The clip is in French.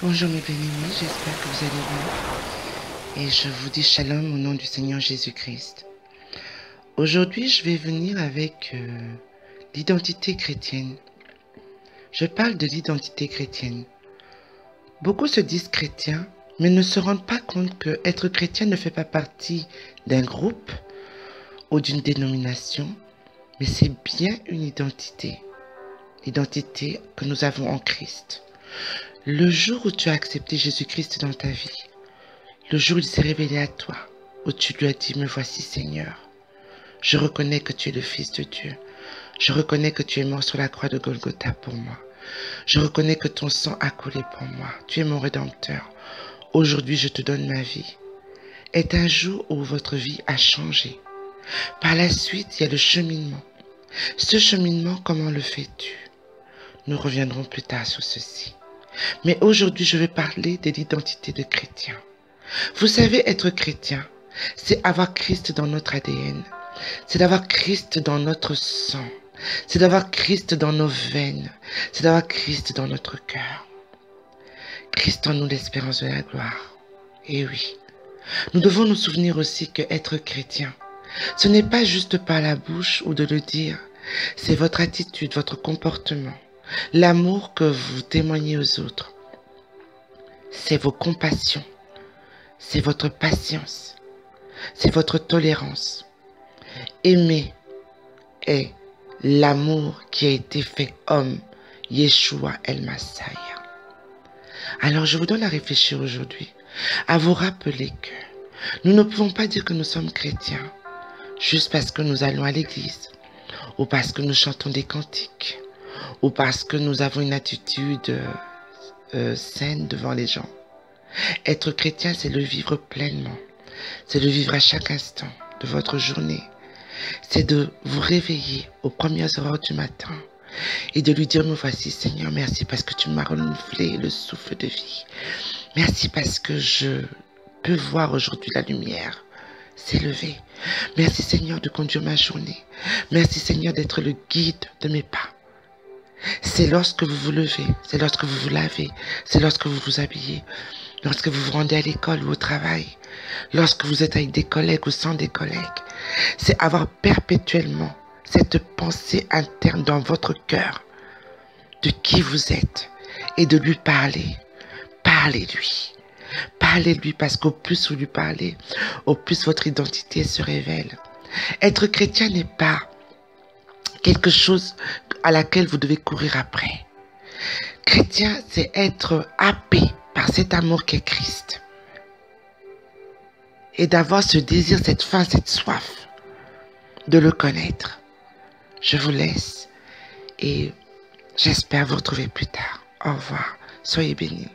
Bonjour mes bien-aimés, j'espère que vous allez bien et je vous dis shalom au nom du Seigneur Jésus-Christ. Aujourd'hui, je vais venir avec l'identité chrétienne. Je parle de l'identité chrétienne. Beaucoup se disent chrétiens, mais ne se rendent pas compte que être chrétien ne fait pas partie d'un groupe ou d'une dénomination, mais c'est bien une identité. L'identité que nous avons en Christ. Le jour où tu as accepté Jésus-Christ dans ta vie, le jour où il s'est révélé à toi, où tu lui as dit, me voici Seigneur. Je reconnais que tu es le Fils de Dieu. Je reconnais que tu es mort sur la croix de Golgotha pour moi. Je reconnais que ton sang a coulé pour moi. Tu es mon Rédempteur. Aujourd'hui, je te donne ma vie. Est un jour où votre vie a changé. Par la suite, il y a le cheminement. Ce cheminement, comment le fais-tu? Nous reviendrons plus tard sur ceci. Mais aujourd'hui, je vais parler de l'identité de chrétien. Vous savez, être chrétien, c'est avoir Christ dans notre ADN. C'est d'avoir Christ dans notre sang. C'est d'avoir Christ dans nos veines. C'est d'avoir Christ dans notre cœur. Christ en nous l'espérance de la gloire. Et oui, nous devons nous souvenir aussi que être chrétien, ce n'est pas juste par la bouche ou de le dire. C'est votre attitude, votre comportement, l'amour que vous témoignez aux autres. C'est vos compassions. C'est votre patience. C'est votre tolérance. Aimer est l'amour qui a été fait homme, Yeshua El Massaïa. Alors je vous donne à réfléchir aujourd'hui, à vous rappeler que nous ne pouvons pas dire que nous sommes chrétiens juste parce que nous allons à l'église, ou parce que nous chantons des cantiques, ou parce que nous avons une attitude saine devant les gens. Être chrétien, c'est le vivre pleinement, c'est le vivre à chaque instant de votre journée. C'est de vous réveiller aux premières heures du matin et de lui dire, me voici Seigneur, merci parce que tu m'as renouvelé le souffle de vie. Merci parce que je peux voir aujourd'hui la lumière s'élever. Merci Seigneur de conduire ma journée. Merci Seigneur d'être le guide de mes pas. C'est lorsque vous vous levez, c'est lorsque vous vous lavez, c'est lorsque vous vous habillez, lorsque vous vous rendez à l'école ou au travail, lorsque vous êtes avec des collègues ou sans des collègues. C'est avoir perpétuellement cette pensée interne dans votre cœur de qui vous êtes et de lui parler. Parlez-lui. Parlez-lui parce qu'au plus vous lui parlez, au plus votre identité se révèle. Être chrétien n'est pas quelque chose à laquelle vous devez courir après. Chrétien, c'est être happé par cet amour qu'est Christ. Et d'avoir ce désir, cette faim, cette soif de le connaître. Je vous laisse et j'espère vous retrouver plus tard. Au revoir. Soyez bénis.